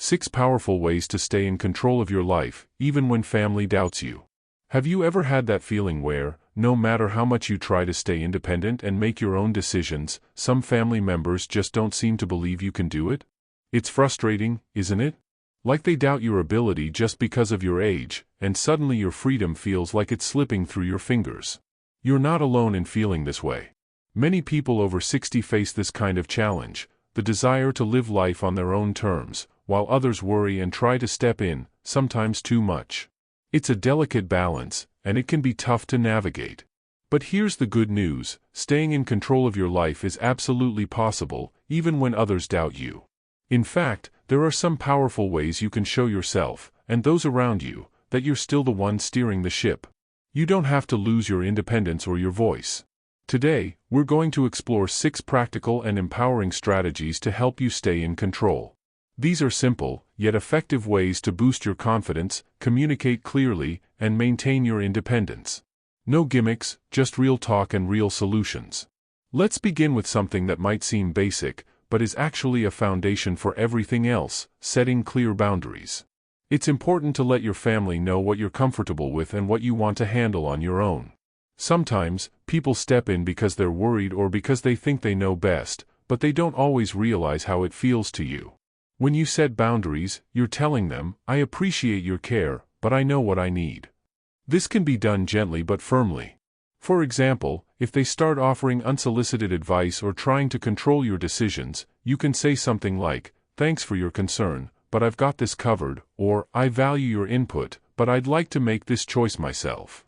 6 powerful ways to stay in control of your life, even when family doubts you. Have you ever had that feeling where, no matter how much you try to stay independent and make your own decisions, some family members just don't seem to believe you can do it? It's frustrating, isn't it? Like they doubt your ability just because of your age, and suddenly your freedom feels like it's slipping through your fingers. You're not alone in feeling this way. Many people over 60 face this kind of challenge, the desire to live life on their own terms, while others worry and try to step in, sometimes too much. It's a delicate balance, and it can be tough to navigate. But here's the good news: staying in control of your life is absolutely possible, even when others doubt you. In fact, there are some powerful ways you can show yourself, and those around you, that you're still the one steering the ship. You don't have to lose your independence or your voice. Today, we're going to explore 6 practical and empowering strategies to help you stay in control. These are simple, yet effective ways to boost your confidence, communicate clearly, and maintain your independence. No gimmicks, just real talk and real solutions. Let's begin with something that might seem basic, but is actually a foundation for everything else: setting clear boundaries. It's important to let your family know what you're comfortable with and what you want to handle on your own. Sometimes, people step in because they're worried or because they think they know best, but they don't always realize how it feels to you. When you set boundaries, you're telling them, "I appreciate your care, but I know what I need." This can be done gently but firmly. For example, if they start offering unsolicited advice or trying to control your decisions, you can say something like, "Thanks for your concern, but I've got this covered," or "I value your input, but I'd like to make this choice myself."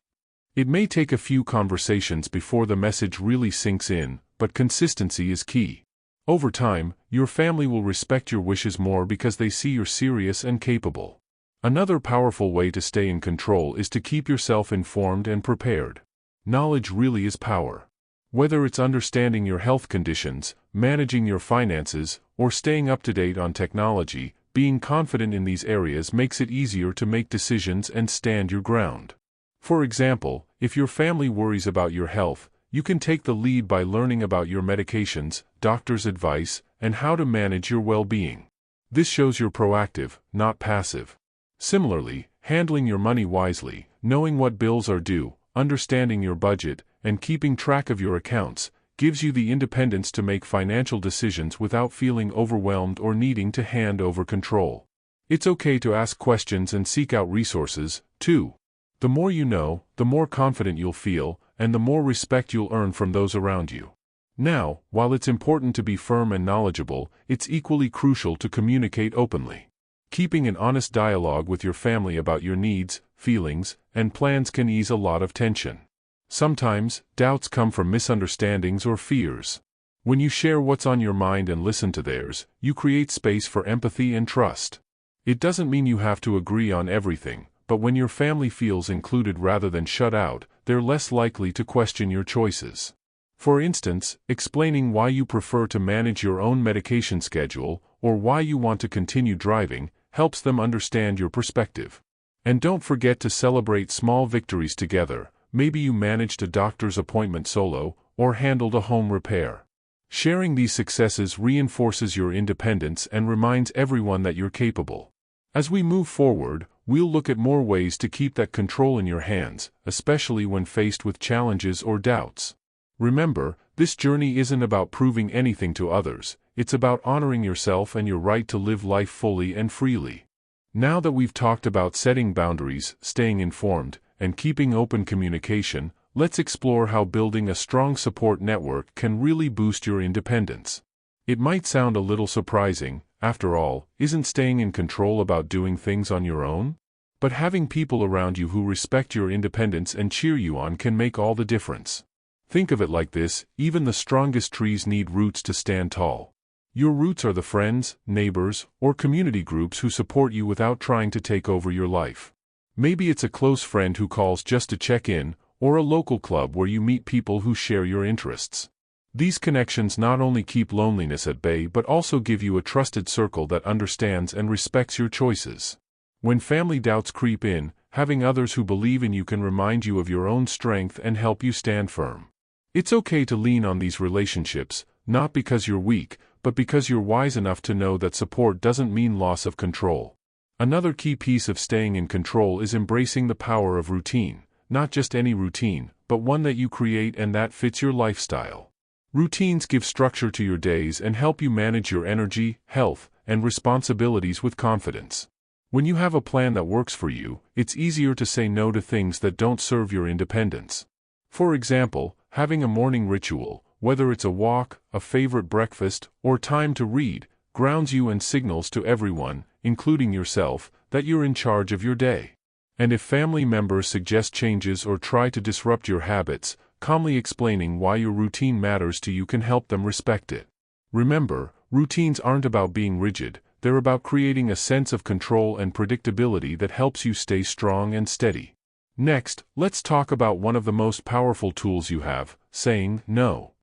It may take a few conversations before the message really sinks in, but consistency is key. Over time, your family will respect your wishes more because they see you're serious and capable. Another powerful way to stay in control is to keep yourself informed and prepared. Knowledge really is power. Whether it's understanding your health conditions, managing your finances, or staying up to date on technology, being confident in these areas makes it easier to make decisions and stand your ground. For example, if your family worries about your health, you can take the lead by learning about your medications, doctor's advice, and how to manage your well-being. This shows you're proactive, not passive. Similarly, handling your money wisely, knowing what bills are due, understanding your budget, and keeping track of your accounts, gives you the independence to make financial decisions without feeling overwhelmed or needing to hand over control. It's okay to ask questions and seek out resources, too. The more you know, the more confident you'll feel, and the more respect you'll earn from those around you. Now, while it's important to be firm and knowledgeable, it's equally crucial to communicate openly. Keeping an honest dialogue with your family about your needs, feelings, and plans can ease a lot of tension. Sometimes, doubts come from misunderstandings or fears. When you share what's on your mind and listen to theirs, you create space for empathy and trust. It doesn't mean you have to agree on everything, but when your family feels included rather than shut out, they're less likely to question your choices. For instance, explaining why you prefer to manage your own medication schedule, or why you want to continue driving, helps them understand your perspective. And don't forget to celebrate small victories together. Maybe you managed a doctor's appointment solo, or handled a home repair. Sharing these successes reinforces your independence and reminds everyone that you're capable. As we move forward, we'll look at more ways to keep that control in your hands, especially when faced with challenges or doubts. Remember, this journey isn't about proving anything to others, it's about honoring yourself and your right to live life fully and freely. Now that we've talked about setting boundaries, staying informed, and keeping open communication, let's explore how building a strong support network can really boost your independence. It might sound a little surprising, after all, isn't staying in control about doing things on your own? But having people around you who respect your independence and cheer you on can make all the difference. Think of it like this: even the strongest trees need roots to stand tall. Your roots are the friends, neighbors, or community groups who support you without trying to take over your life. Maybe it's a close friend who calls just to check in, or a local club where you meet people who share your interests. These connections not only keep loneliness at bay but also give you a trusted circle that understands and respects your choices. When family doubts creep in, having others who believe in you can remind you of your own strength and help you stand firm. It's okay to lean on these relationships, not because you're weak, but because you're wise enough to know that support doesn't mean loss of control. Another key piece of staying in control is embracing the power of routine, not just any routine, but one that you create and that fits your lifestyle. Routines give structure to your days and help you manage your energy, health, and responsibilities with confidence. When you have a plan that works for you, it's easier to say no to things that don't serve your independence. For example, having a morning ritual, whether it's a walk, a favorite breakfast, or time to read, grounds you and signals to everyone, including yourself, that you're in charge of your day. And if family members suggest changes or try to disrupt your habits, calmly explaining why your routine matters to you can help them respect it. Remember, routines aren't about being rigid, they're about creating a sense of control and predictability that helps you stay strong and steady. Next, let's talk about one of the most powerful tools you have, saying no.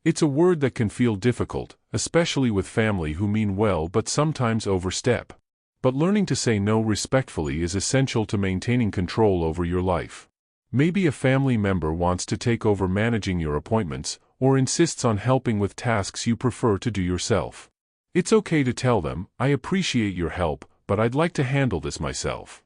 It's a word that can feel difficult, especially with family who mean well but sometimes overstep. But learning to say no respectfully is essential to maintaining control over your life. Maybe a family member wants to take over managing your appointments, or insists on helping with tasks you prefer to do yourself. It's okay to tell them, "I appreciate your help, but I'd like to handle this myself."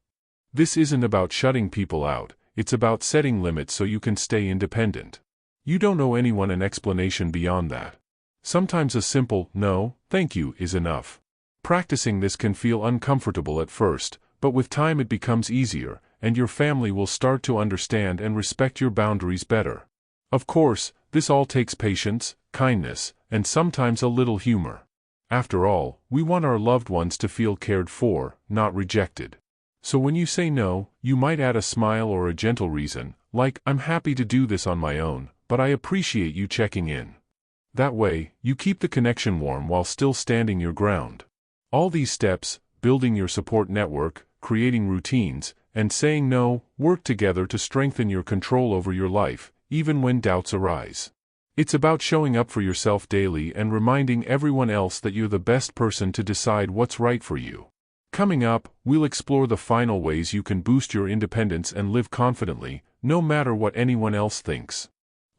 This isn't about shutting people out, it's about setting limits so you can stay independent. You don't owe anyone an explanation beyond that. Sometimes a simple, "No, thank you," is enough. Practicing this can feel uncomfortable at first, but with time it becomes easier, and your family will start to understand and respect your boundaries better. Of course, this all takes patience, kindness, and sometimes a little humor. After all, we want our loved ones to feel cared for, not rejected. So when you say no, you might add a smile or a gentle reason, like, "I'm happy to do this on my own, but I appreciate you checking in." That way, you keep the connection warm while still standing your ground. All these steps, building your support network, creating routines, and saying no, work together to strengthen your control over your life, even when doubts arise. It's about showing up for yourself daily and reminding everyone else that you're the best person to decide what's right for you. Coming up, we'll explore the final ways you can boost your independence and live confidently, no matter what anyone else thinks.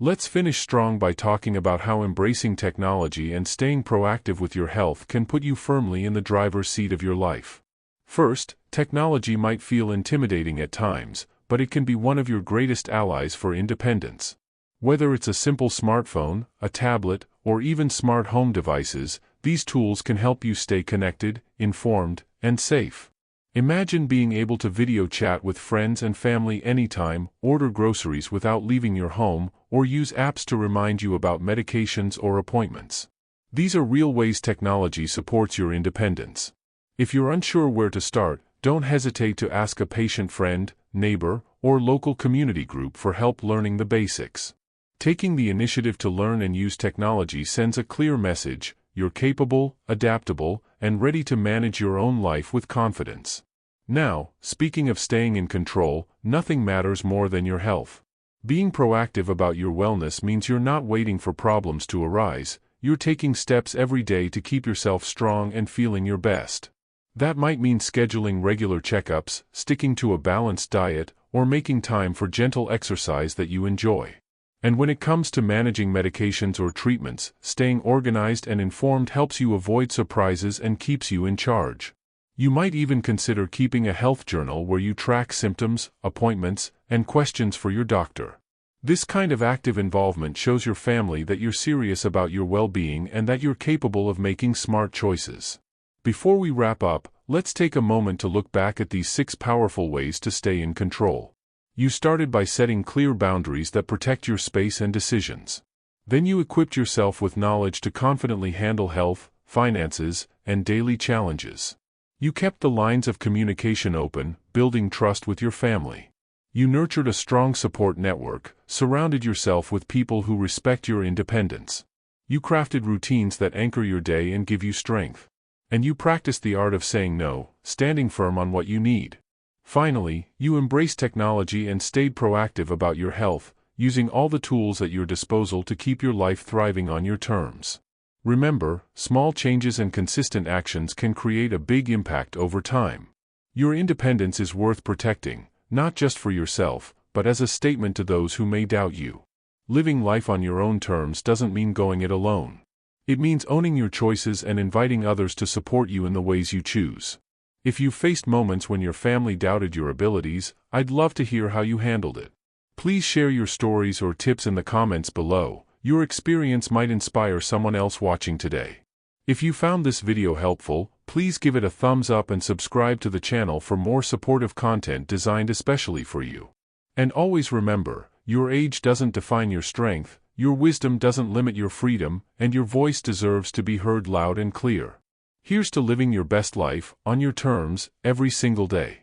Let's finish strong by talking about how embracing technology and staying proactive with your health can put you firmly in the driver's seat of your life. First, technology might feel intimidating at times, but it can be one of your greatest allies for independence. Whether it's a simple smartphone, a tablet, or even smart home devices, these tools can help you stay connected, informed, and safe. Imagine being able to video chat with friends and family anytime, order groceries without leaving your home, or use apps to remind you about medications or appointments. These are real ways technology supports your independence. If you're unsure where to start, don't hesitate to ask a patient friend, neighbor, or local community group for help learning the basics. Taking the initiative to learn and use technology sends a clear message: you're capable, adaptable, and ready to manage your own life with confidence. Now, speaking of staying in control, nothing matters more than your health. Being proactive about your wellness means you're not waiting for problems to arise, you're taking steps every day to keep yourself strong and feeling your best. That might mean scheduling regular checkups, sticking to a balanced diet, or making time for gentle exercise that you enjoy. And when it comes to managing medications or treatments, staying organized and informed helps you avoid surprises and keeps you in charge. You might even consider keeping a health journal where you track symptoms, appointments, and questions for your doctor. This kind of active involvement shows your family that you're serious about your well-being and that you're capable of making smart choices. Before we wrap up, let's take a moment to look back at these 6 powerful ways to stay in control. You started by setting clear boundaries that protect your space and decisions. Then you equipped yourself with knowledge to confidently handle health, finances, and daily challenges. You kept the lines of communication open, building trust with your family. You nurtured a strong support network, surrounded yourself with people who respect your independence. You crafted routines that anchor your day and give you strength. And you practiced the art of saying no, standing firm on what you need. Finally, you embraced technology and stayed proactive about your health, using all the tools at your disposal to keep your life thriving on your terms. Remember, small changes and consistent actions can create a big impact over time. Your independence is worth protecting, not just for yourself, but as a statement to those who may doubt you. Living life on your own terms doesn't mean going it alone. It means owning your choices and inviting others to support you in the ways you choose. If you've faced moments when your family doubted your abilities, I'd love to hear how you handled it. Please share your stories or tips in the comments below. Your experience might inspire someone else watching today. If you found this video helpful, please give it a thumbs up and subscribe to the channel for more supportive content designed especially for you. And always remember, your age doesn't define your strength, your wisdom doesn't limit your freedom, and your voice deserves to be heard loud and clear. Here's to living your best life, on your terms, every single day.